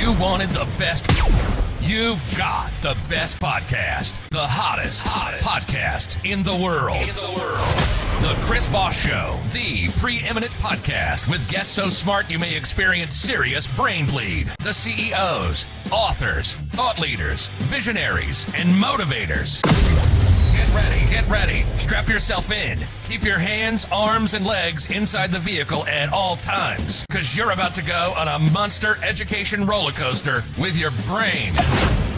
You wanted the best. You've got the best podcast, the hottest podcast in the world. The Chris Voss Show, the preeminent podcast with guests so smart you may experience serious brain bleed. The CEOs, authors, thought leaders, visionaries, and motivators. Get ready. Strap yourself in. Keep your hands, arms, and legs inside the vehicle at all times, because you're about to go on a monster education roller coaster with your brain.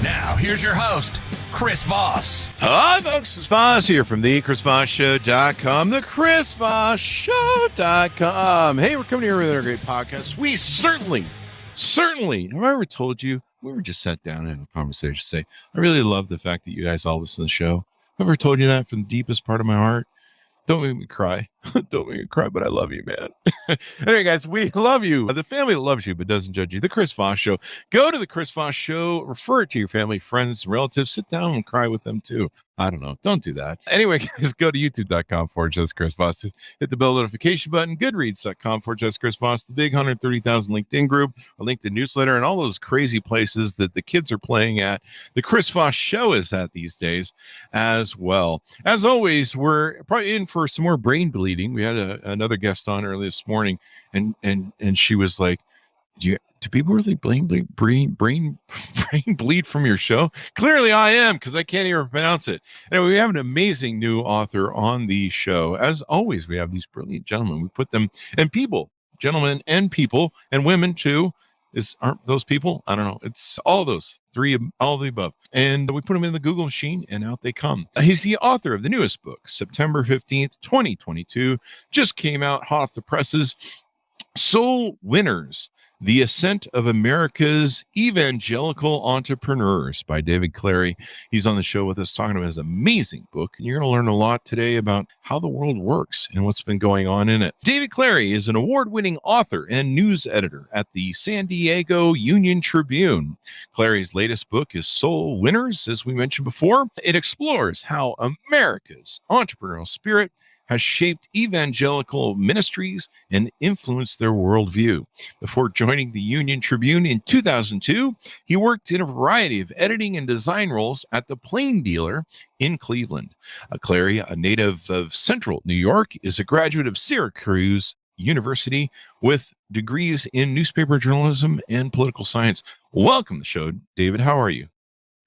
Now, here's your host, Chris Voss. Hi, folks. Chris Voss here from the ChrisVossShow.com, the ChrisVossShow.com. Hey, we're coming here with another great podcast. We certainly, have I ever told you, we were just sat down and had a conversation, say, I really love the fact that you guys all listen to the show. Have I ever told you that from the deepest part of my heart? Don't make me cry. Don't make me cry, but I love you, man. Anyway, guys, we love you. The family that loves you but doesn't judge you. The Chris Voss Show. Go to the Chris Voss Show. Refer it to your family, friends, relatives. Sit down and cry with them, too. I don't know. Don't do that. Anyway, guys, go to youtube.com/Chris Voss. Hit the bell notification button. Goodreads.com/Chris Voss. The big 130,000 LinkedIn group, a LinkedIn newsletter, and all those crazy places that the kids are playing at. The Chris Voss Show is at these days as well. As always, we're probably in for some more brain bleeding. We had another guest on early this morning, and she was like, do people really brain bleed from your show? Clearly I am, because I can't even pronounce it. Anyway, we have an amazing new author on the show. As always, we have these brilliant gentlemen. We put them, and people, gentlemen and people, and women too. Aren't those people? I don't know. It's all those three, all of the above. And we put them in the Google machine, and out they come. He's the author of the newest book, September 15th, 2022. Just came out hot off the presses. Soul Winners, The Ascent of America's Evangelical Entrepreneurs by David Clary. He's on the show with us talking about his amazing book. And you're going to learn a lot today about how the world works and what's been going on in it. David Clary is an award-winning author and news editor at the San Diego Union Tribune. Clary's latest book is Soul Winners, as we mentioned before. It explores how America's entrepreneurial spirit has shaped evangelical ministries and influenced their worldview. Before joining the Union Tribune in 2002, he worked in a variety of editing and design roles at the Plain Dealer in Cleveland. Clary, a native of Central New York, is a graduate of Syracuse University with degrees in newspaper journalism and political science. Welcome to the show, David. How are you?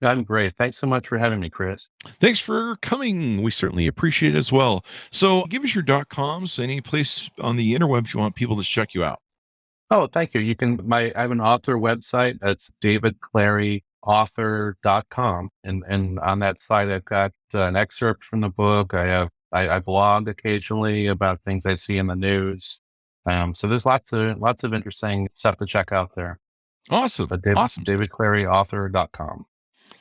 I'm great. Thanks so much for having me, Chris. Thanks for coming. We certainly appreciate it as well. So give us your .coms, any place on the interwebs you want people to check you out. Oh, thank you. I have an author website. That's davidclaryauthor.com. And on that site, I've got an excerpt from the book. I blog occasionally about things I see in the news. So there's lots of interesting stuff to check out there. Awesome. Awesome. davidclaryauthor.com.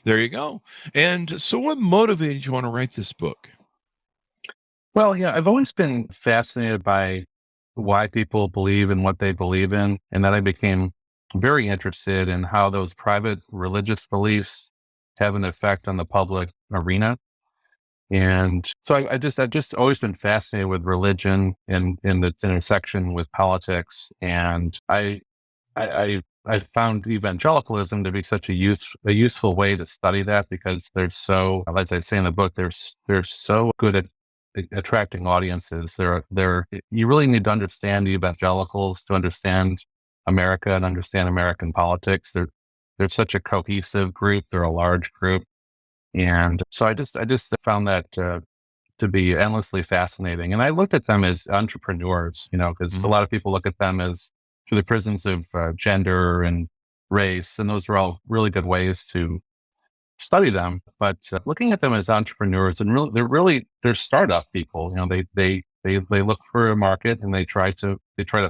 There you go. And so what motivated you want to write this book? Well, yeah, I've always been fascinated by why people believe in what they believe in. And then I became very interested in how those private religious beliefs have an effect on the public arena. And so I've just always been fascinated with religion and in its intersection with politics. And I found evangelicalism to be such a useful way to study that, because they're so, as I say in the book, they're so good at attracting audiences. You really need to understand evangelicals to understand America and understand American politics. They're such a cohesive group. They're a large group. And so I just found that to be endlessly fascinating. And I looked at them as entrepreneurs, because a lot of people look at them as through the prisms of gender and race. And those are all really good ways to study them. But looking at them as entrepreneurs, and they're startup people. They look for a market and they try to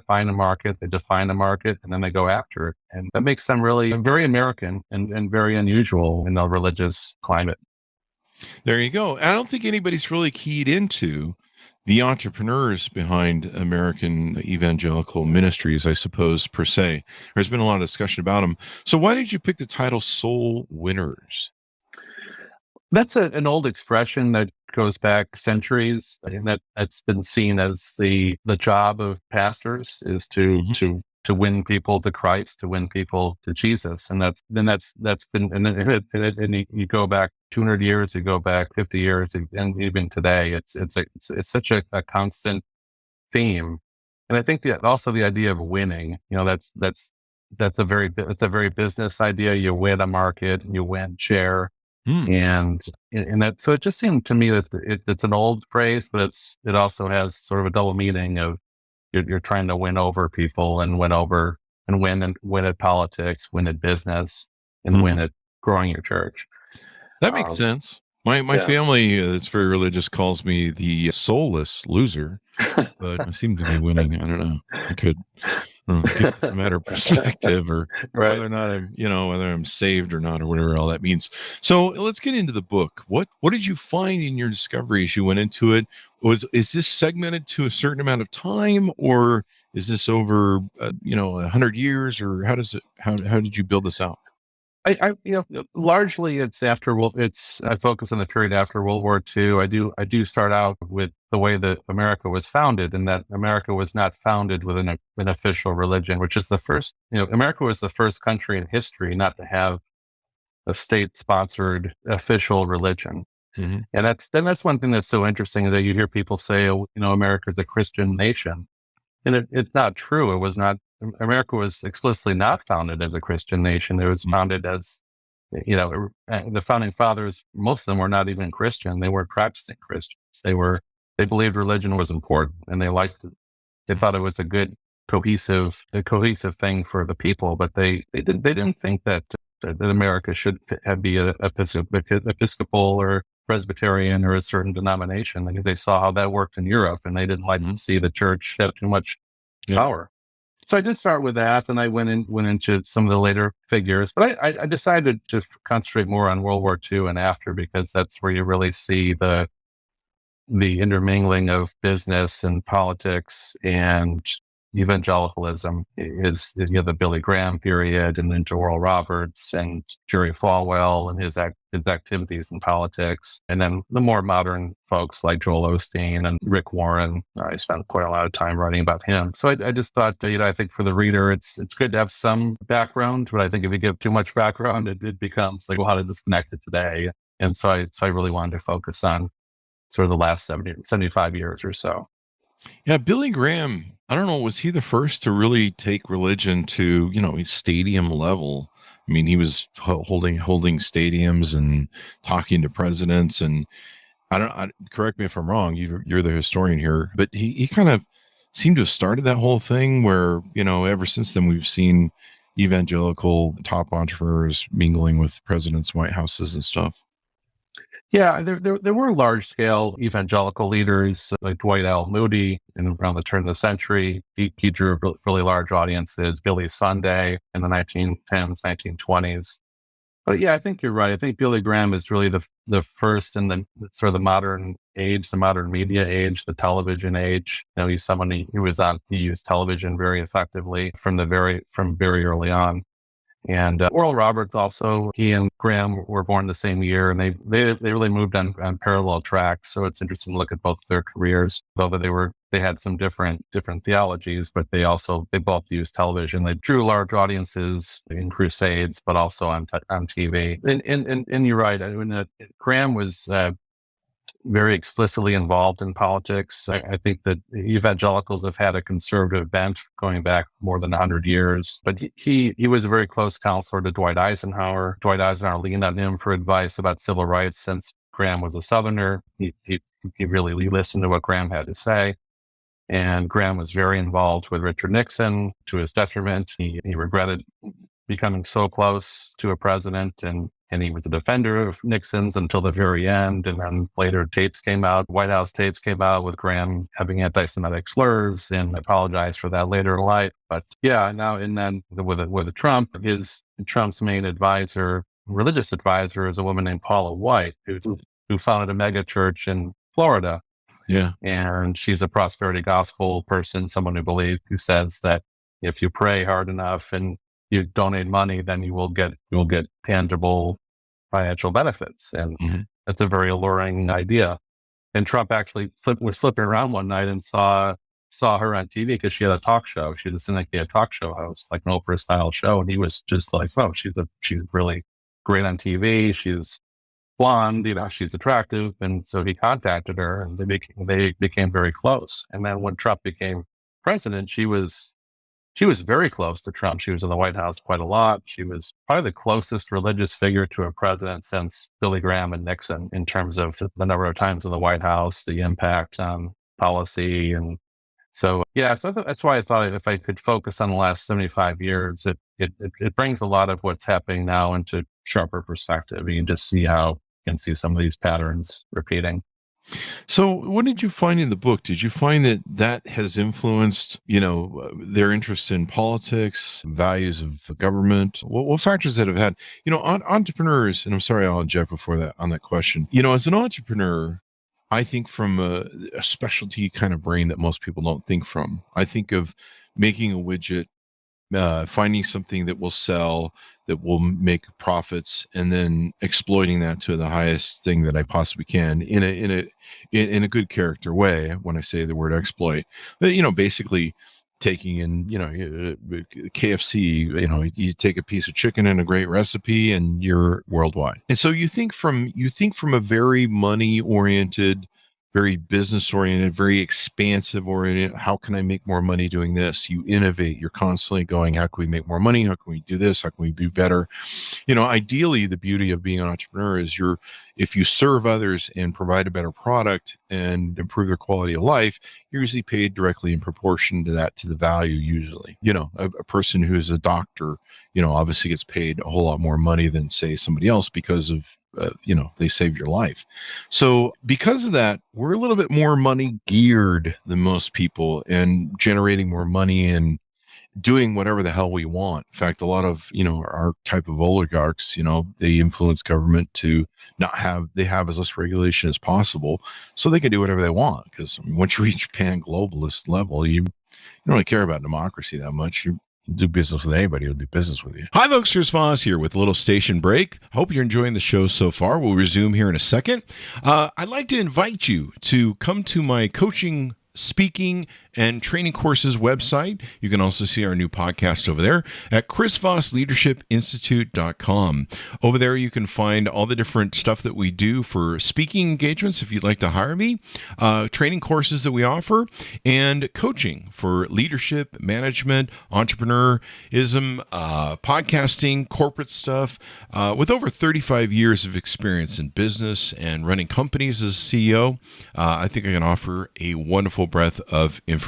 find a market, they define a market, and then they go after it. And that makes them really very American and very unusual in the religious climate. There you go. I don't think anybody's really keyed into the entrepreneurs behind American evangelical ministries, I suppose, per se. There's been a lot of discussion about them. So why did you pick the title Soul Winners? That's an old expression that goes back centuries, and that's been seen as the job of pastors is to to win people to Christ, to win people to Jesus. And that's been, and you go back 200 years, you go back 50 years, and even today, it's such a constant theme. And I think that also the idea of winning, that's a very business idea. You win a market, you win share. And that, so it just seemed to me that it's an old phrase, but it also has sort of a double meaning of you're trying to win over people and win at politics, win at business, and win at growing your church. That makes sense. My family that's very religious calls me the soulless loser, but I seem to be winning. I don't know. It's a matter of perspective, or whether or not whether I'm saved or not, or whatever all that means. So let's get into the book. What did you find in your discovery as you went into it? Is this segmented to a certain amount of time, or is this over 100 years, or how did you build this out? I largely it's I focus on the period after World War II. I do start out with the way that America was founded, and that America was not founded with an official religion, which is the first, America was the first country in history not to have a state-sponsored official religion. Mm-hmm. And that's one thing that's so interesting, that you hear people say, America is a Christian nation. And it's not true. It was not. America was explicitly not founded as a Christian nation. It was founded as, the founding fathers, most of them were not even Christian. They weren't practicing Christians. They believed religion was important, and they liked it. They thought it was a good, cohesive thing for the people. But they didn't think that America should be a Episcopal or Presbyterian or a certain denomination. I think they saw how that worked in Europe, and they didn't like to see the church have too much power. So I did start with that, and I went into some of the later figures. But I decided to concentrate more on World War II and after, because that's where you really see the intermingling of business and politics and evangelicalism. Is the Billy Graham period, and then to Oral Roberts and Jerry Falwell and his activities in politics, and then the more modern folks like Joel Osteen and Rick Warren. I spent quite a lot of time writing about him. So I just thought, I think for the reader, it's good to have some background, but I think if you give too much background, it becomes like, well, how did this connect to today? And so I really wanted to focus on sort of the last 75 years or so. Yeah, Billy Graham, I don't know, was he the first to really take religion to, stadium level? I mean, he was holding stadiums and talking to presidents, and correct me if I'm wrong, you're the historian here, but he kind of seemed to have started that whole thing where, ever since then we've seen evangelical top entrepreneurs mingling with presidents' White Houses and stuff. Yeah, there were large-scale evangelical leaders like Dwight L. Moody around the turn of the century. He drew really large audiences. Billy Sunday in the 1910s, 1920s. But yeah, I think you're right. I think Billy Graham is really the first in the sort of the modern age, the modern media age, the television age. He's someone he used television very effectively from very early on. And Oral Roberts also, he and Graham were born the same year, and they really moved on parallel tracks. So it's interesting to look at both their careers, although they had some different theologies, but they both used television. They drew large audiences in crusades, but also on TV. And you're right. I mean, Graham was very explicitly involved in politics. I think that evangelicals have had a conservative bent going back more than 100 years, but he was a very close counselor to Dwight Eisenhower. Dwight Eisenhower leaned on him for advice about civil rights since Graham was a Southerner. He really listened to what Graham had to say. And Graham was very involved with Richard Nixon to his detriment. He regretted becoming so close to a president, and he was a defender of Nixon's until the very end. And then later White House tapes came out with Graham having anti-Semitic slurs, and apologized for that later in life. But yeah, now and then with Trump, Trump's main religious advisor is a woman named Paula White, who founded a mega church in Florida. Yeah. And she's a prosperity gospel person, someone who says that if you pray hard enough and you donate money, then you'll get tangible financial benefits. And that's a very alluring idea. And Trump actually was flipping around one night and saw saw her on TV because she had a talk show. She was a syndicated talk show host, like an Oprah style show. And he was just like, oh, she's really great on TV. She's blonde, she's attractive. And so he contacted her and they became very close. And then when Trump became president, she was very close to Trump. She was in the White House quite a lot. She was probably the closest religious figure to a president since Billy Graham and Nixon in terms of the number of times in the White House, the impact on policy. And so, so that's why I thought if I could focus on the last 75 years, it brings a lot of what's happening now into sharper perspective. You can just see how you can see some of these patterns repeating. So what did you find in the book? Did you find that has influenced, their interest in politics, values of government? What factors that have had, entrepreneurs, and I'm sorry, I'll inject before that on that question. As an entrepreneur, I think from a specialty kind of brain that most people don't think from. I think of making a widget, finding something that will sell, that will make profits, and then exploiting that to the highest thing that I possibly can in a good character way. When I say the word exploit, basically taking in, KFC, you take a piece of chicken and a great recipe and you're worldwide. And so you think from a very money oriented, very business oriented, very expansive oriented. How can I make more money doing this? You innovate. You're constantly going, how can we make more money? How can we do this? How can we do better? Ideally, the beauty of being an entrepreneur is if you serve others and provide a better product and improve their quality of life, you're usually paid directly in proportion to that, to the value usually. A person who is a doctor, obviously gets paid a whole lot more money than, say, somebody else because of, they saved your life. So because of that, we're a little bit more money geared than most people and generating more money and doing whatever the hell we want. In fact, a lot of, our type of oligarchs, they influence government to they have as less regulation as possible so they can do whatever they want. Because once you reach pan-globalist level, you don't really care about democracy that much. You do business with anybody who'll do business with you. Hi, folks. Chris Voss here with a little station break. Hope you're enjoying the show so far. We'll resume here in a second. I'd like to invite you to come to my coaching, speaking, and training courses website. You can also see our new podcast over there at chrisvossleadershipinstitute.com. Over there, you can find all the different stuff that we do for speaking engagements if you'd like to hire me, training courses that we offer, and coaching for leadership, management, entrepreneurism, podcasting, corporate stuff. With over 35 years of experience in business and running companies as CEO, I think I can offer a wonderful breadth of information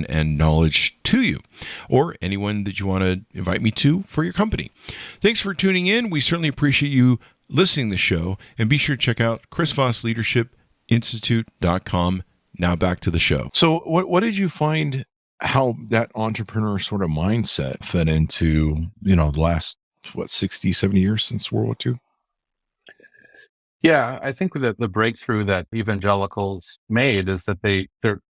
and knowledge to you, or anyone that you want to invite me to for your company. Thanks for tuning in. We certainly appreciate you listening to the show, and be sure to check out chrisvossleadershipinstitute.com. Now back to the show. So what did you find how that entrepreneur sort of mindset fed into, the last, 60, 70 years since World War II? Yeah, I think that the breakthrough that evangelicals made is that they're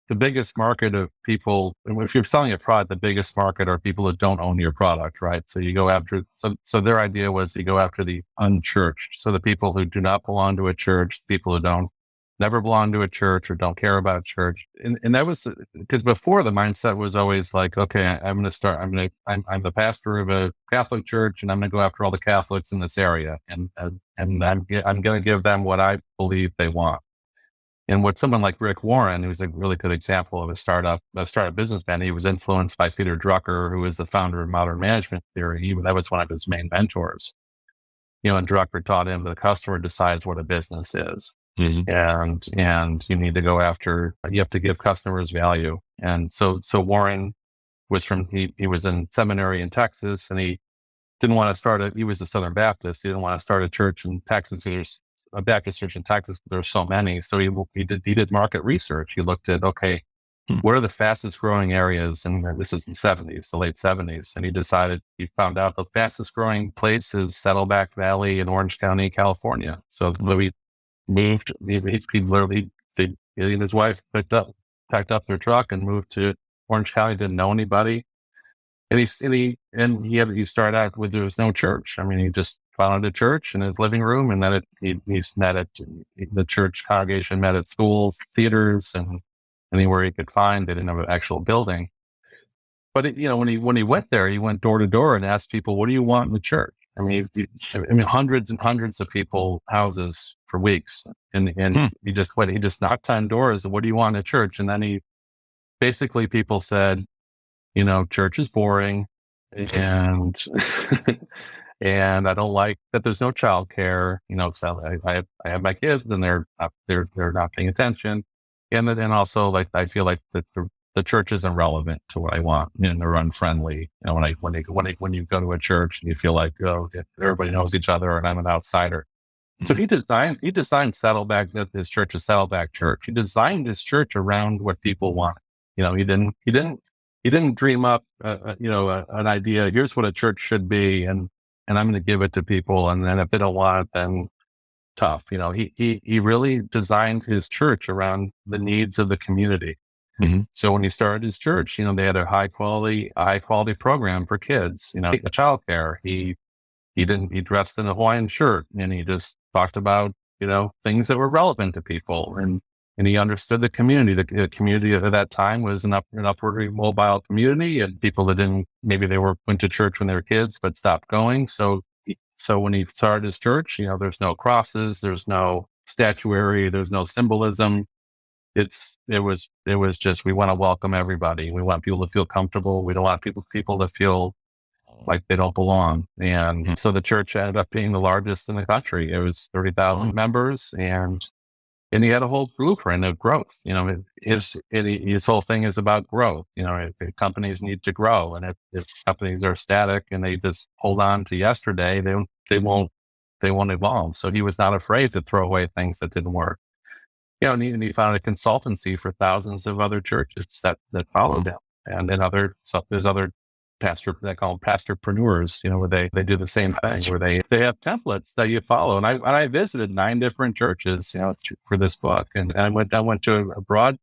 the biggest market of people. And if you're selling a product, the biggest market are people that don't own your product, right? So you go after, so their idea was you go after the unchurched. So the people who do not belong to a church, people who never belong to a church or don't care about church. And that was because before the mindset was always like, okay, I'm the pastor of a Catholic church and I'm going to go after all the Catholics in this area. And I'm going to give them what I believe they want. And what someone like Rick Warren, who's a really good example of a startup businessman, he was influenced by Peter Drucker, who is the founder of modern management theory. That was one of his main mentors. And Drucker taught him the customer decides what a business is. Mm-hmm. And you need to go after, you have to give customers value. And so Warren was he was in seminary in Texas, and he didn't want to he was a Southern Baptist. He didn't want to start a church in Texas. There's a Baptist church in Texas, but there's so many. So he did market research. He looked at, what are the fastest growing areas? And this is in the late 70s. And he found out the fastest growing place is Saddleback Valley in Orange County, California. So he moved, he and his wife packed up their truck and moved to Orange County, didn't know anybody. And he started out with, there was no church. I mean, he just founded a church in his living room, and then the church congregation met at schools, theaters, and anywhere he could find. They didn't have an actual building. But when he went there, he went door to door and asked people, "What do you want in the church?" I mean, hundreds and hundreds of people houses for weeks, and he just knocked on doors. "What do you want in a church?" And then basically people said, "Church is boring, and and I don't like that there's no childcare. So I have my kids and they're not paying attention, and then also like I feel like that the church isn't relevant to what I want, and they're unfriendly. When you go to a church and you feel like, everybody knows each other and I'm an outsider." So he designed Saddleback, his church, a Saddleback church. He designed his church around what people want. He didn't dream up, an idea. Here's what a church should be, and I'm going to give it to people. And then if they don't want it, then tough. He really designed his church around the needs of the community. Mm-hmm. So when he started his church, they had a high quality program for kids, childcare. He dressed in a Hawaiian shirt, and he just talked about, things that were relevant to people. And he understood the community. The community at that time was an upwardly mobile community, and people that maybe went to church when they were kids, but stopped going. So when he started his church, there's no crosses, there's no statuary, there's no symbolism. It was just, we want to welcome everybody. We want people to feel comfortable. We don't want people to feel like they don't belong. And so the church ended up being the largest in the country. It was 30,000 members, and he had a whole blueprint of growth. His whole thing is about growth. If companies need to grow, and if companies are static and they just hold on to yesterday, they won't evolve. So he was not afraid to throw away things that didn't work. And he founded a consultancy for thousands of other churches that followed him. And then there's other they call them pastorpreneurs, where they do the same thing, where they have templates that you follow. And I visited 9 different churches, for this book. And I went to a broad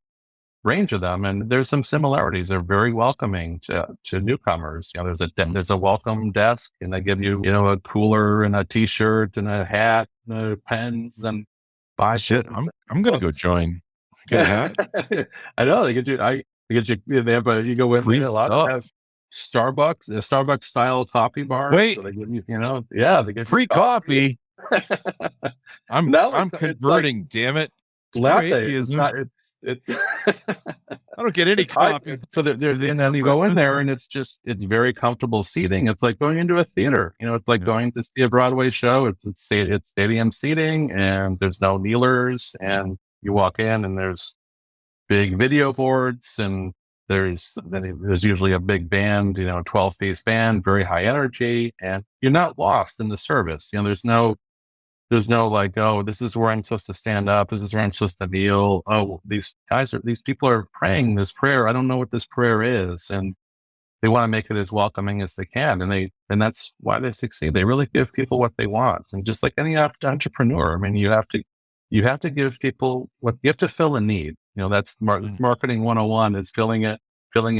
range of them, and there's some similarities. They're very welcoming to newcomers. There's a welcome desk, and they give you, a cooler and a t-shirt and a hat and pens and buy shit. I'm going to go join. Get a hat. I know they get you. They have you go in a lot of have Starbucks style coffee bar. Wait, so they give you, they get free coffee. I'm converting. Like, damn it. Latte is not. It's. I don't get any coffee. So and then you go in there, and it's very comfortable seating. It's like going into a theater. It's like going to see a Broadway show. It's stadium seating, and there's no kneelers. And you walk in, and there's big video boards, and there's usually a big band, 12-piece band, very high energy, and you're not lost in the service. There's no like, oh, this is where I'm supposed to stand up. This is where I'm supposed to kneel. Oh, these people are praying this prayer. I don't know what this prayer is. And they want to make it as welcoming as they can. And that's why they succeed. They really give people what they want. And just like any entrepreneur, I mean, you have to give people you have to fill a need. That's marketing 101 is filling a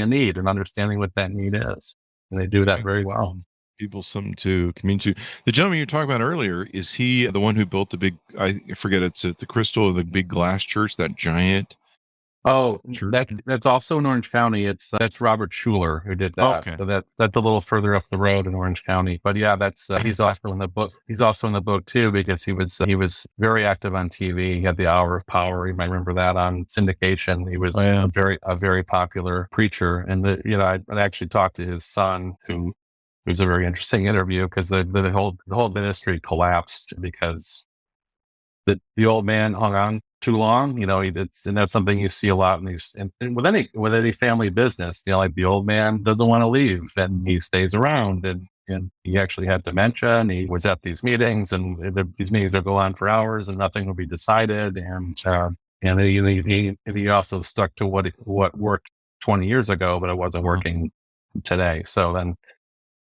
need and understanding what that need is. And they do that very well. People something to commune to. The gentleman you were talking about earlier, is he the one who built the big, I forget, it's at the Crystal, the big glass church, that giant? Oh, that's also in Orange County. That's Robert Schuller who did that. Okay. So that's a little further up the road in Orange County. But yeah, that's he's also in the book. He's also in the book too, because he was very active on TV. He had the Hour of Power. You might remember that on syndication. He was a very popular preacher. And I actually talked to his son, who was a very interesting interview, because the whole ministry collapsed because the old man hung on too long. And that's something you see a lot and with any family business. Like the old man doesn't want to leave, and he stays around, and he actually had dementia, and he was at these meetings, and these meetings will go on for hours, and nothing will be decided. And he also stuck to what worked 20 years ago, but it wasn't working today. So then,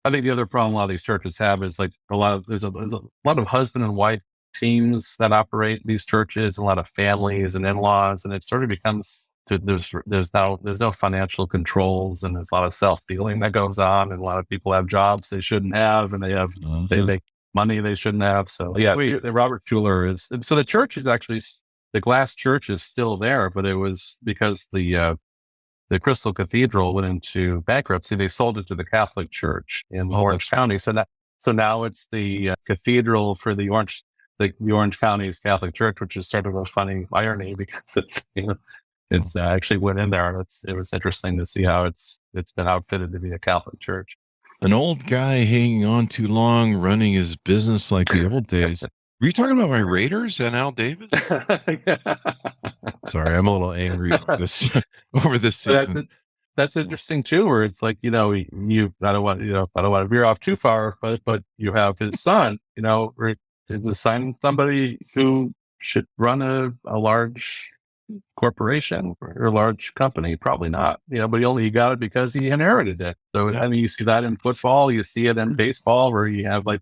I think the other problem a lot of these churches have is like there's a lot of husband and wife teams that operate these churches, a lot of families and in-laws, and it sort of becomes there's no financial controls, and there's a lot of self-dealing that goes on, and a lot of people have jobs they shouldn't have, and they make money they shouldn't have. So yeah, Robert Schuller is. So the church is actually the glass church is still there, but it was because the Crystal Cathedral went into bankruptcy. They sold it to the Catholic Church in Orange County. So now it's the cathedral for the Orange County's Catholic Church, which is sort of a funny irony because it's actually went in there, and it was interesting to see how it's been outfitted to be a Catholic church. An old guy hanging on too long, running his business like the old days. Were you talking about my Raiders and Al Davis? Sorry, I'm a little angry over this season. That's interesting too, where it's like, I don't want to veer off too far, but you have his son, or his son, somebody who should run a large corporation or a large company, probably not, but he got it because he inherited it. So you see that in football, you see it in baseball, where you have like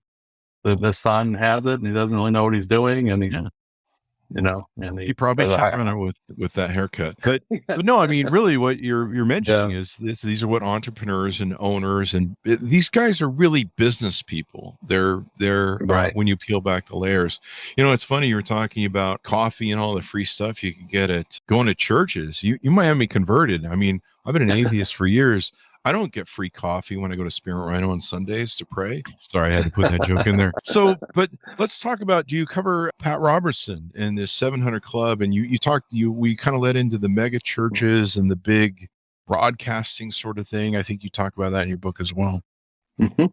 the son has it and he doesn't really know what he's doing, and he probably can't run it with that haircut. But no, I mean, really, what you're mentioning is these are what entrepreneurs and owners and these guys are really business people. They're right. When you peel back the layers, it's funny. You were talking about coffee and all the free stuff you could get at going to churches. You might have me converted. I mean, I've been an atheist for years. I don't get free coffee when I go to Spirit Rhino on Sundays to pray. Sorry, I had to put that joke in there. So, but let's talk about, do you cover Pat Robertson and this 700 Club? And we kind of led into the mega churches and the big broadcasting sort of thing. I think you talk about that in your book as well. Mm-hmm.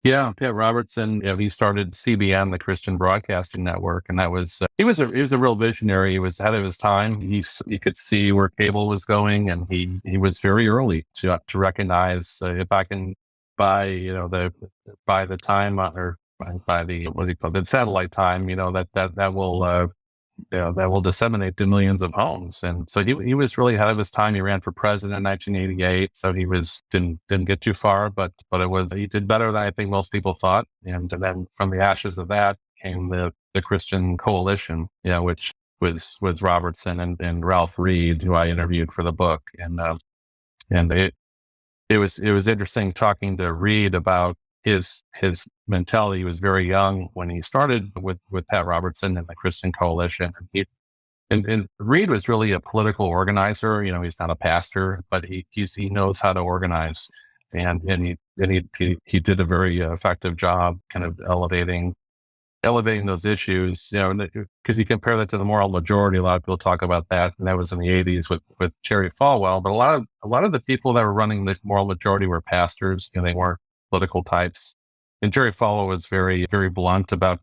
Yeah, Pat Robertson, he started CBN, the Christian Broadcasting Network, and that was he was a real visionary. He was ahead of his time. You could see where cable was going, and he was very early to recognize by the time or by the what do you call it, the satellite time, that will disseminate to millions of homes. And so he was really ahead of his time. He ran for president in 1988. So he didn't get too far, but he did better than I think most people thought. And then from the ashes of that came the Christian Coalition, which was Robertson and Ralph Reed, who I interviewed for the book. And it was interesting talking to Reed about his mentality. He was very young when he started with Pat Robertson and the Christian Coalition. And Reed was really a political organizer. He's not a pastor, but he knows how to organize, and he did a very effective job, kind of elevating those issues. Because you compare that to the moral majority. A lot of people talk about that, and that was in the 80s with Jerry Falwell. But a lot of the people that were running the moral majority were pastors. They weren't political types. And Jerry Falwell was very, very blunt about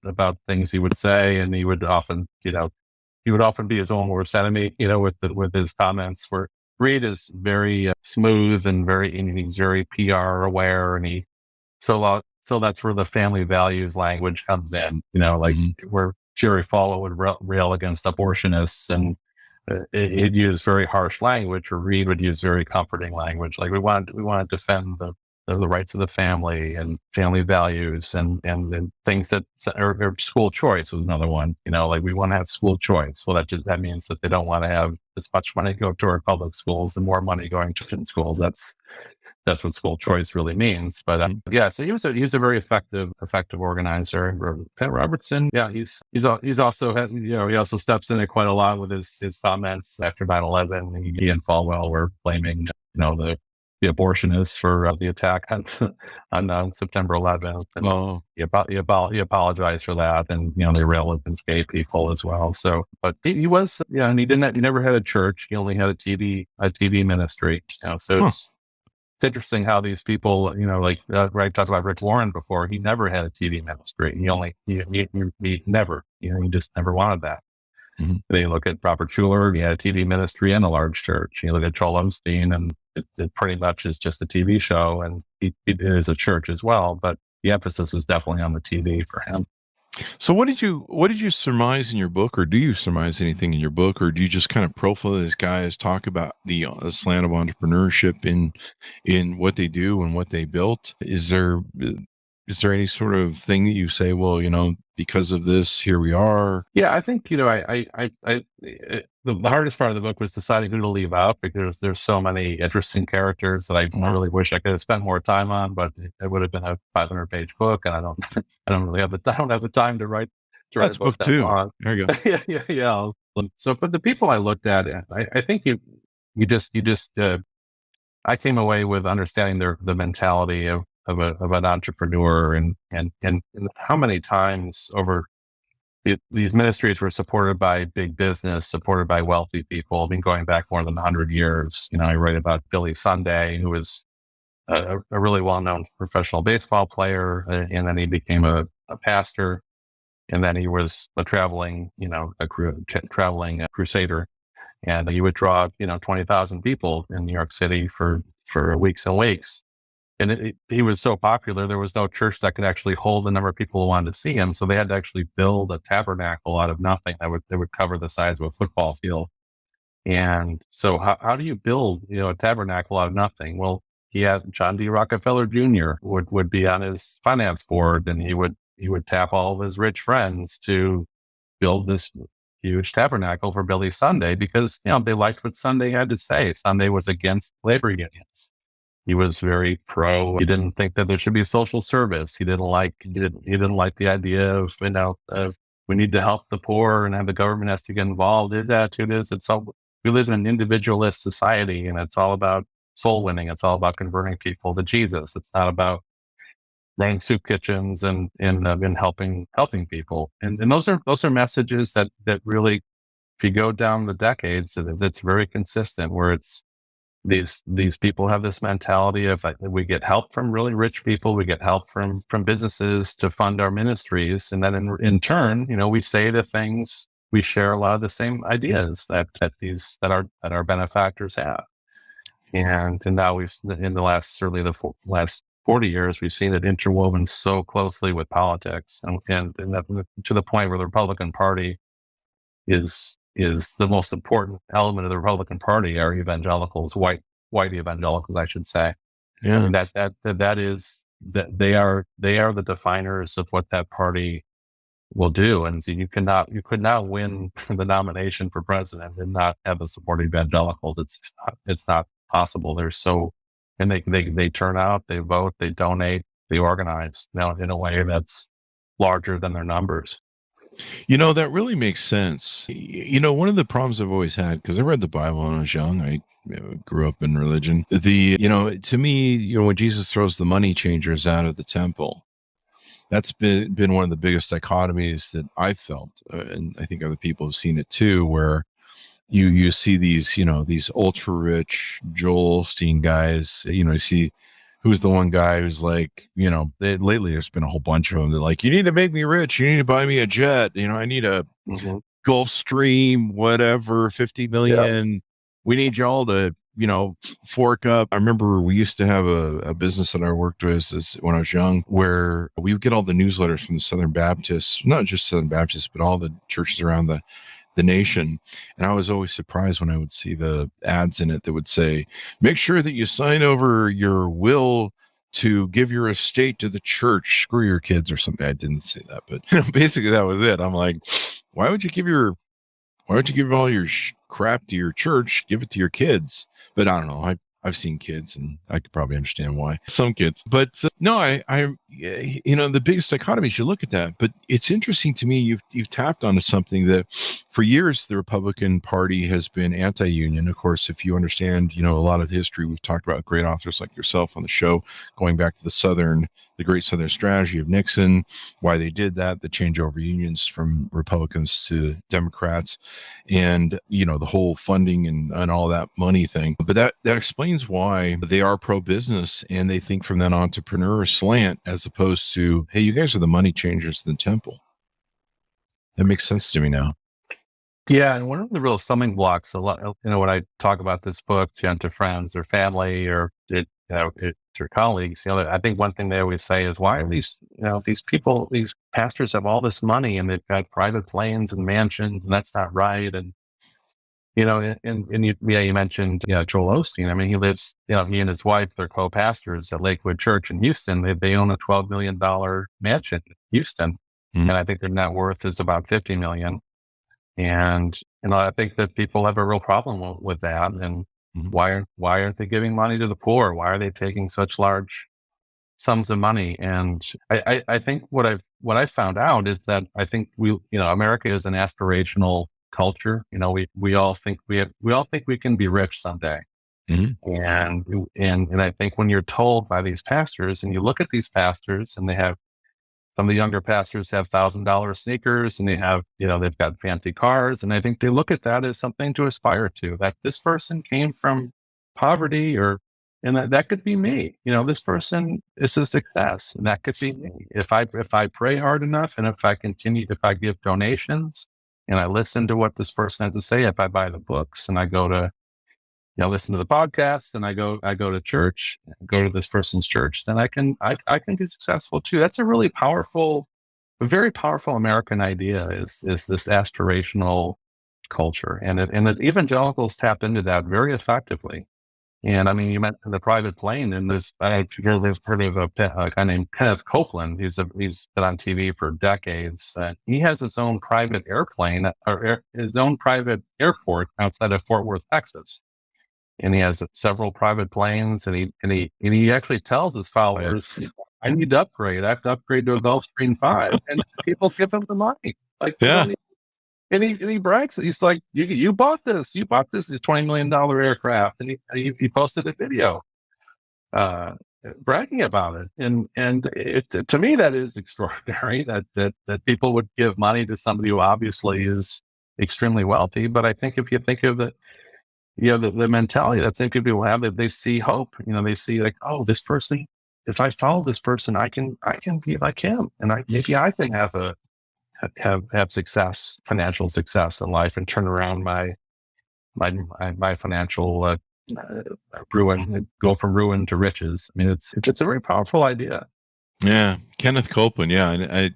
things he would say, and he would often be his own worst enemy, with his comments. Where Reed is very smooth and he's very PR aware, and so that's where the family values language comes in. Where Jerry Falwell would rail against abortionists, and he'd use very harsh language, or Reed would use very comforting language. Like we want to defend the rights of the family and family values and things that or school choice was another one. We want to have school choice. Well, that means that they don't want to have as much money go to our public schools and more money going to Christian schools. That's what school choice really means. But so he was a very effective organizer. Pat Robertson, he's also he also steps in it quite a lot with his comments after 9/11. He and Falwell were blaming the abortionists for the attack on September 11th. And he apologized for that, and they railed against gay people as well. So, but he was and he never had a church. He only had a TV ministry. So it's interesting how these people, I talked about Rick Warren before. He never had a TV ministry. He never, he just never wanted that. Mm-hmm. They look at Robert Schuller. He had a TV ministry and a large church. You look at Joel Osteen, and it pretty much is just a TV show, and it is a church as well. But the emphasis is definitely on the TV for him. So what did you surmise in your book, or do you surmise anything in your book, or do you just kind of profile these guys, talk about the slant of entrepreneurship in what they do and what they built? Is there any sort of thing that you say, well, because of this, here we are? Yeah, I think, the hardest part of the book was deciding who to leave out, because there's so many interesting characters that I really wish I could have spent more time on, but it would have been a 500-page book, and I don't have the time to write That's a book book two. long. There you go. yeah. So, but the people I looked at, I think I came away with understanding the mentality of an entrepreneur and how many times over these ministries were supported by big business, supported by wealthy people. I mean, going back more than 100 years, I write about Billy Sunday, who was a really well-known professional baseball player. And then he became a pastor. And then he was a traveling crusader. And he would draw, 20,000 people in New York City for weeks and weeks. And he was so popular, there was no church that could actually hold the number of people who wanted to see him. So they had to actually build a tabernacle out of nothing that would cover the size of a football field. And so how do you build, a tabernacle out of nothing? Well, he had John D. Rockefeller Jr. would be on his finance board, and he would tap all of his rich friends to build this huge tabernacle for Billy Sunday because, they liked what Sunday had to say. Sunday was against labor unions. He was very pro. He didn't think that there should be social service. He didn't like the idea of, we need to help the poor and the government has to get involved. His attitude is we live in an individualist society, and it's all about soul winning. It's all about converting people to Jesus. It's not about running soup kitchens and helping people. And those are messages that really, if you go down the decades, it's very consistent, where it's these people have this mentality of we get help from really rich people, we get help from businesses to fund our ministries, and then in turn, we say the things, we share a lot of the same ideas that our benefactors have. And now we've, in the last 40 years, we've seen it interwoven so closely with politics, and that, to the point where the Republican Party is the most important element of the Republican Party are evangelicals, white evangelicals, I should say. Yeah. And that they are the definers of what that party will do. And so you could not win the nomination for president and not have a support evangelical. It's not possible. And they turn out, they vote, they donate, they organize now in a way that's larger than their numbers. That really makes sense. One of the problems I've always had, because I read the Bible when I was young, I grew up in religion. To me, when Jesus throws the money changers out of the temple, that's been one of the biggest dichotomies that I've felt. And I think other people have seen it too, where you see these ultra rich Joel Osteen guys, you see, who's the one guy who's like, lately there's been a whole bunch of them. They're like, you need to make me rich. You need to buy me a jet. I need a Gulfstream, whatever, 50 million. Yeah. We need y'all to, fork up. I remember we used to have a business that I worked with when I was young, where we would get all the newsletters from the Southern Baptists, not just Southern Baptists, but all the churches around the nation. And I was always surprised when I would see the ads in it that would say, make sure that you sign over your will to give your estate to the church, screw your kids or something. I didn't say that, but basically that was it. I'm like, why would you give all your crap to your church? Give it to your kids. But I don't know. I've seen kids, and I could probably understand why. Some kids, but no, the biggest dichotomy, you should look at that. But it's interesting to me. You've tapped onto something that, for years, the Republican Party has been anti-union. Of course, if you understand, a lot of the history, we've talked about great authors like yourself on the show, going back to the Great Southern Strategy of Nixon, why they did that, the changeover unions from Republicans to Democrats, and the whole funding and all that money thing. But that explains why they are pro-business, and they think from that entrepreneur slant, as opposed to, hey, you guys are the money changers in the temple. That makes sense to me now. Yeah, and one of the real summing blocks, when I talk about this book to friends or family or to colleagues, I think one thing they always say is, why are these people, these pastors have all this money and they've got private planes and mansions, and that's not right. And you mentioned Joel Osteen. I mean, he lives, he and his wife, they're co-pastors at Lakewood Church in Houston. They own a $12 million mansion in Houston, and I think their net worth is about $50 million. And, I think that people have a real problem with that. And why aren't they giving money to the poor? Why are they taking such large sums of money? And I think what I've found out is that I think America is an aspirational culture. We all think we all think we can be rich someday. Mm-hmm. And I think when you're told by these pastors, and you look at these pastors, and they have, some of the younger pastors have $1,000 sneakers, and they have, they've got fancy cars. And I think they look at that as something to aspire to, that this person came from poverty, and that could be me. This person is a success, and that could be me. If I pray hard enough, and if I give donations, and I listen to what this person has to say, if I buy the books, and I go to, listen to the podcasts, and I go to church, go to this person's church, then I can be successful too. That's a very powerful American idea, is this aspirational culture. And the evangelicals tap into that very effectively. And I mean, you mentioned the private plane, and I've heard of a guy named Kenneth Copeland. He's been on TV for decades. He has his own private airplane, his own private airport outside of Fort Worth, Texas. And he has several private planes, and he actually tells his followers, I need to upgrade. I have to upgrade to a Gulfstream 5. And people give him the money. And he brags. He's like, you bought this. You bought this $20 million aircraft. And he posted a video bragging about it. And to me, that is extraordinary that people would give money to somebody who obviously is extremely wealthy. But I think if you think of the mentality that some people have, that they see hope, they see like, oh, this person, if I follow this person, I can be like him. And maybe I can have success, financial success in life, and turn around my financial ruin, go from ruin to riches. I mean, it's a very powerful idea. Yeah. Kenneth Copeland. Yeah. And I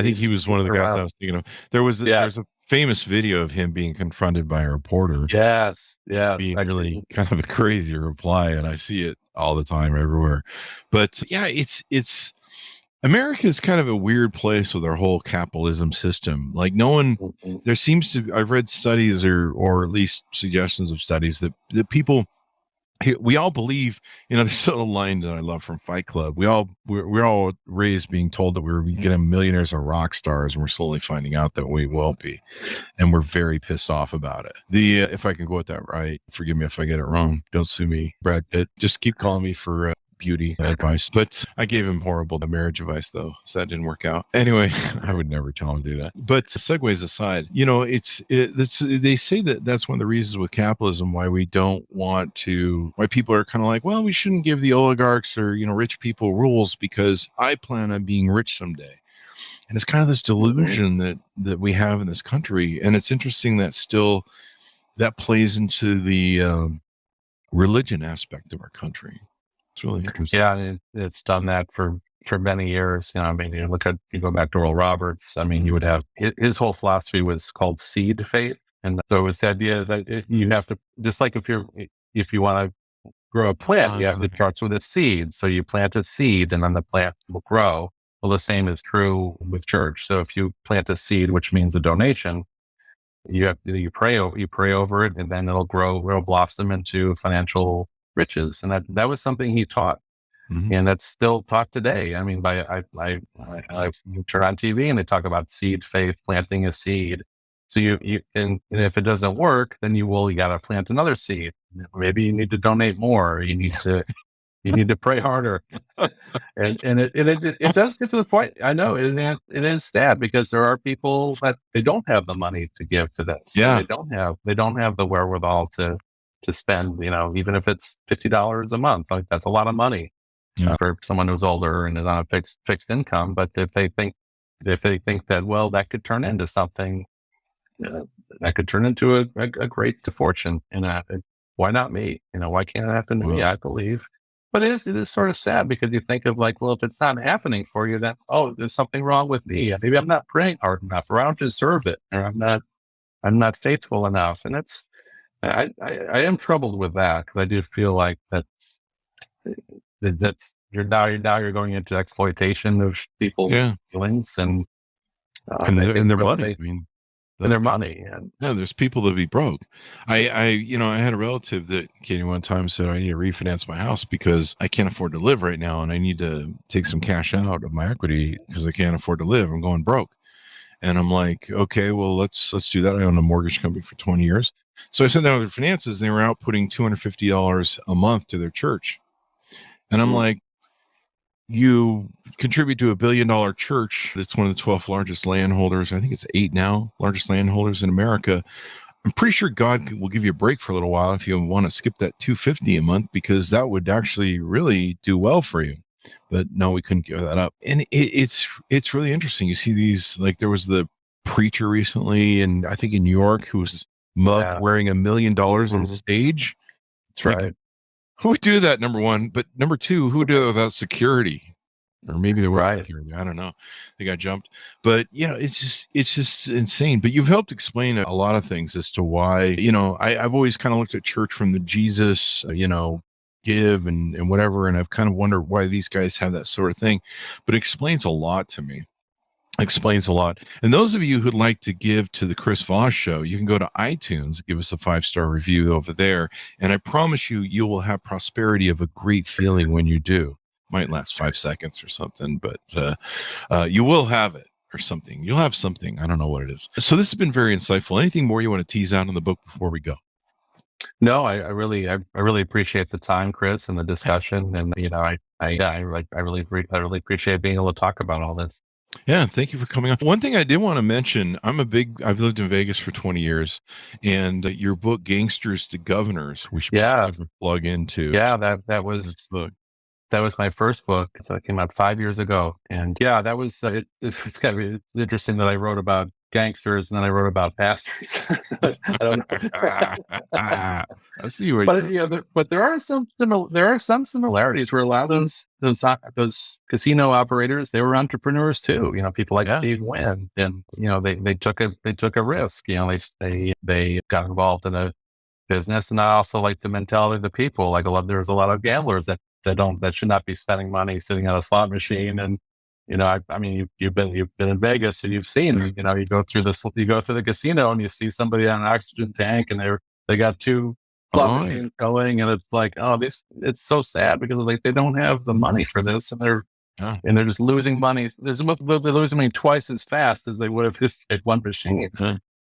think he was one of the guys I was thinking of. There's a famous video of him being confronted by a reporter. Yes. Being really kind of a crazy reply. And I see it all the time everywhere. But yeah, it's America is kind of a weird place with our whole capitalism system. Like there seems to, I've read studies or at least suggestions of studies that people, we all believe, there's a line that I love from Fight Club. We're all raised being told that we were getting millionaires and rock stars, and we're slowly finding out that we won't be. And we're very pissed off about it. If I can quote that right, forgive me if I get it wrong. Don't sue me, Brad Pitt. Just keep calling me for beauty advice. But I gave him horrible marriage advice, though, so that didn't work out. Anyway, I would never tell him to do that. But segues aside, they say that that's one of the reasons with capitalism why we don't want to, why people are kind of like, well, we shouldn't give the oligarchs or rich people rules because I plan on being rich someday. And it's kind of this delusion that we have in this country. And it's interesting that still that plays into the religion aspect of our country. It's really interesting. Yeah, it's done that for many years. I mean, you go back to Oral Roberts. I mean, you would have his whole philosophy was called seed faith, and so it's the idea that you have to, just like if you want to grow a plant, it starts with a seed. So you plant a seed, and then the plant will grow. Well, the same is true with church. So if you plant a seed, which means a donation, you pray over it, and then it'll blossom into financial riches. And that was something he taught. Mm-hmm. And that's still taught today. I mean, I turn on TV and they talk about seed faith, planting a seed. So and if it doesn't work, then you got to plant another seed. Maybe you need to donate more. You need to pray harder. and it does get to the point. I know it is sad because there are people that they don't have the money to give to this. Yeah. They don't have the wherewithal to spend, even if it's $50 a month. Like, that's a lot of money for someone who's older and is on a fixed income. But if they think that, well, that could turn into something, that could turn into a great fortune, and why not me? Why can't it happen to me? I believe. But it is sort of sad because you think of like, well, if it's not happening for you, then, oh, there's something wrong with me. Maybe I'm not praying hard enough, or I don't deserve it, or I'm not faithful enough. And I am troubled with that, because I do feel like that's you're going into exploitation of people's feelings and their money. I mean, and their money. And there's people that be broke. I had a relative that came in one time and said, I need to refinance my house because I can't afford to live right now, and I need to take some cash out of my equity because I can't afford to live. I'm going broke. And I'm like, okay, well, let's do that. I own a mortgage company for 20 years. So I sat down with their finances, and they were outputting $250 a month to their church. And I'm like, you contribute to $1 billion church that's one of the 12 largest landholders. I think it's 8 now, largest landholders in America. I'm pretty sure God will give you a break for a little while if you want to skip that $250 a month, because that would actually really do well for you. But no, we couldn't give that up. And it's really interesting. You see these, like there was the preacher recently, and I think in New York, who was mugged wearing $1 million on stage. That's right. Who would do that, number one? But number two, who would do it without security? Or maybe there was security. I don't know. They got jumped. But, it's just insane. But you've helped explain a lot of things as to why, I've always kind of looked at church from the Jesus, give and whatever. And I've kind of wondered why these guys have that sort of thing. But it explains a lot to me. Explains a lot. And those of you who'd like to give to the Chris Voss Show, you can go to iTunes, give us a 5-star review over there. And I promise you will have prosperity of a great feeling when you do. Might last 5 seconds or something, but you will have it or something. You'll have something. I don't know what it is. So this has been very insightful. Anything more you want to tease out in the book before we go? No, I really appreciate the time, Chris, and the discussion. And, I really appreciate being able to talk about all this. Yeah, thank you for coming on. One thing I did want to mention, I've lived in Vegas for 20 years, and your book, Gangsters to Governors, we should plug into. Yeah, that was my first book. So it came out 5 years ago. And that was, it's interesting that I wrote about gangsters and then I wrote about pastors. I don't know. I see what but there are some similarities where a lot of those casino operators, they were entrepreneurs too. People like Steve Wynn, and they took a risk. They got involved in a business, and I also like the mentality of the people. Like there's a lot of gamblers that should not be spending money sitting on a slot machine. And you've been in Vegas, and you've seen, you go through the casino and you see somebody on an oxygen tank, and they got 2 slot machines going, and it's like, it's so sad because they don't have the money for this, and they're just losing money. They're losing money twice as fast as they would have just at one machine.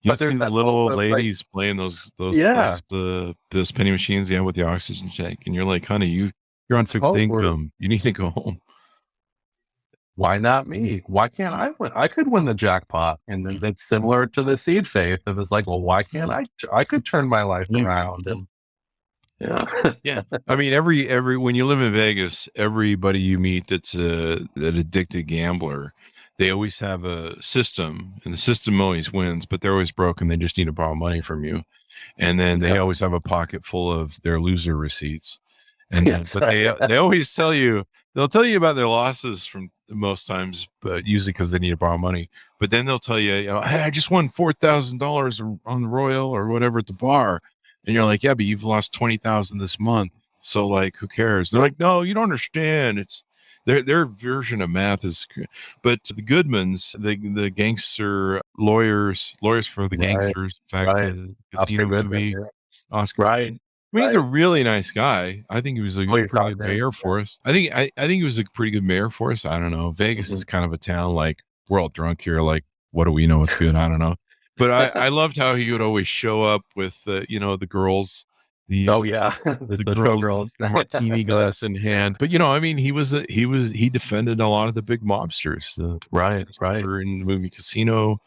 But there's that little old ladies playing those penny machines, with the oxygen tank, and you're like, honey, you're on fixed income. You need to go home. Why not me? Why can't I win? I could win the jackpot. And then that's similar to the seed faith. It was like, well, why can't I could turn my life around. And yeah. I mean, every when you live in Vegas, everybody you meet that's an addicted gambler, they always have a system, and the system always wins, but they're always broken. They just need to borrow money from you. And then they always have a pocket full of their loser receipts. And they always tell you, they'll tell you about their losses from most times, but usually because they need to borrow money. But then they'll tell you, hey, I just won $4,000 on the Royal or whatever at the bar. And you're like, yeah, but you've lost 20,000 this month. So like, who cares? They're like, no, you don't understand. It's their version of math is, but the Goodmans, the gangster lawyers for the gangsters, in fact, Oscar movie, Oscar. Right. I mean, he's a really nice guy. I think he was a pretty good mayor for us. I think he was a pretty good mayor for us. I don't know. Vegas is kind of a town like we're all drunk here. Like, what do we know what's good? I don't know. But I loved how he would always show up with the girls. The girls, martini glass in hand. But he defended a lot of the big mobsters. Right. In the movie Casino.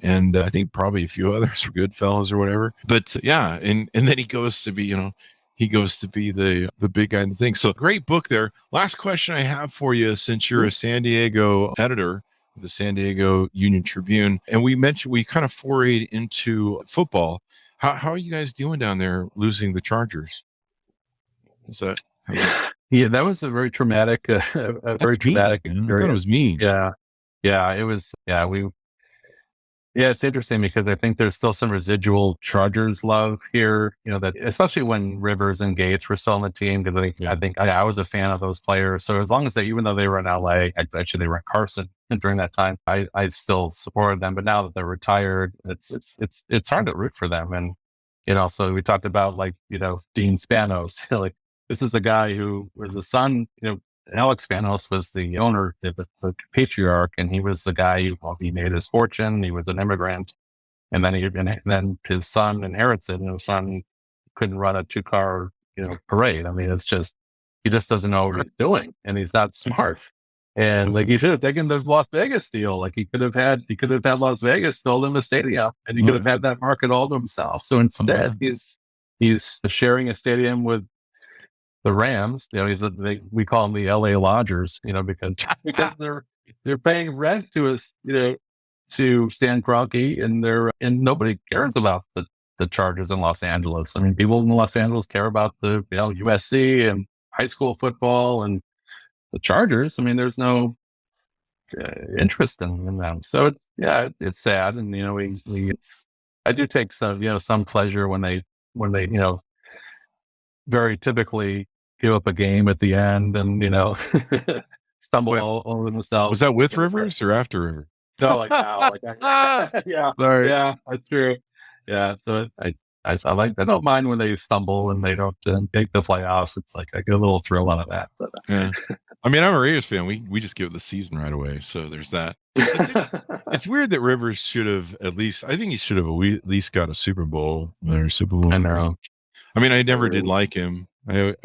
And I think probably a few others were Goodfellas or whatever. But and then he goes to be, the big guy in the thing. So great book there. Last question I have for you, since you're a San Diego editor, the San Diego Union Tribune, and we kind of forayed into football. How are you guys doing down there losing the Chargers? Yeah, that was a very traumatic, traumatic experience. I thought it was mean. Yeah, it was. Yeah, it's interesting because I think there's still some residual Chargers love here, that especially when Rivers and Gates were still on the team, because I think I was a fan of those players. So as long as even though they were in LA, actually they were in Carson during that time, I still supported them. But now that they're retired, it's hard to root for them. And, so we talked about Dean Spanos, this is a guy who was a son, Alex Vanos was the owner, the patriarch, and he was the guy who he made his fortune. He was an immigrant, and then his son inherits it, and his son couldn't run a 2-car parade. I mean, he just doesn't know what he's doing, and he's not smart. And like he should have taken the Las Vegas deal. Like he could have had Las Vegas build him a stadium, and he could have had that market all to himself. So instead, he's sharing a stadium with the Rams. We call them the LA Lodgers, because they're paying rent to us, to Stan Kroenke, and nobody cares about the Chargers in Los Angeles. I mean, people in Los Angeles care about the USC and high school football, and the Chargers, I mean, there's no interest in them. So it's sad. And, I do take some pleasure when they very typically give up a game at the end and, stumble all over themselves. Was that with Rivers or after Rivers? No, like now. Yeah. Sorry. Yeah, that's true. Yeah. So I don't mind when they stumble and they don't make the playoffs. It's like I get a little thrill out of that. But yeah. I mean, I'm a Raiders fan. We just give it the season right away. So there's that. It's weird that Rivers should have I think he should have at least got a Super Bowl. I know. I mean, I never did like him. But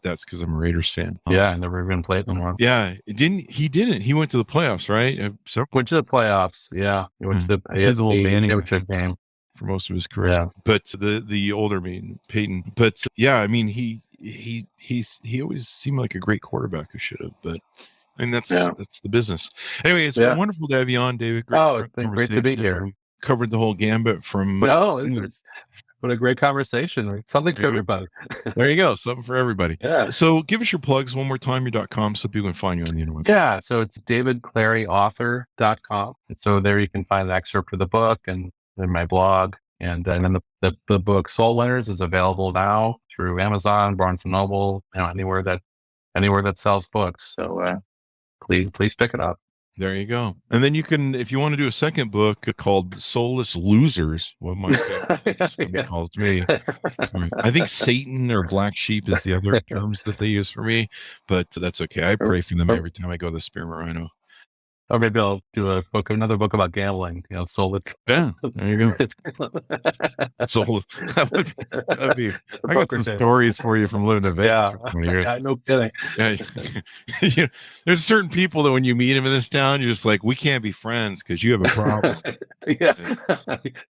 that's because I'm a Raiders fan. Yeah, I never even played them once. Yeah, he didn't. He went to the playoffs, right? Went to the playoffs. Yeah, he went to the little championship game for most of his career. Yeah. But the older Peyton. But yeah, I mean, he always seemed like a great quarterback who should have. But I mean, that's the business. Anyway, it's been wonderful to have you on, David. It's been great to be here. Covered the whole gambit from. What a great conversation. Something for everybody. There you go. Something for everybody. Yeah. So give us your plugs one more time, your .com, so people can find you on the internet. Yeah. So it's davidclaryauthor.com. And so there you can find an excerpt of the book and then my blog. And then the book Soul Winners is available now through Amazon, Barnes & Noble, anywhere that sells books. So please pick it up. There you go. And then you can, if you want to do a second book called Soulless Losers, what my family calls me. I think Satan or Black Sheep is the other terms that they use for me, but that's okay. I pray for them every time I go to the Spearmint Rhino. Or maybe I'll do another book about gambling, soulless. Yeah, there you go. Soulless. That'd be I got some stories for you from living in Vegas for 20 years. No kidding. Yeah. There's certain people that when you meet them in this town, you're just like, we can't be friends because you have a problem. Yeah.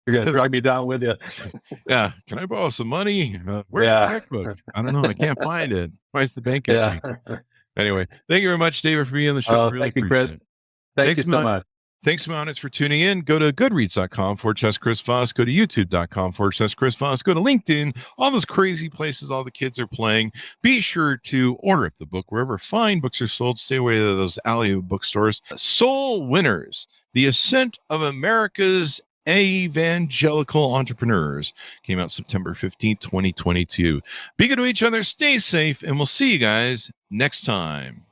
You're going to drag me down with you. Yeah. Can I borrow some money? Where's the checkbook? I don't know. I can't find it. Why's the bank at me? Anyway, thank you very much, David, for being on the show. Really thank you, Chris. Thanks so much. Thanks, Mountains, for tuning in. Go to goodreads.com/Chris Voss. Go to youtube.com/Chris Voss. Go to LinkedIn, all those crazy places all the kids are playing. Be sure to order the book wherever fine books are sold. Stay away to those alley bookstores. Soul Winners, The Ascent of America's Evangelical Entrepreneurs, came out September 15th, 2022. Be good to each other. Stay safe, and we'll see you guys next time.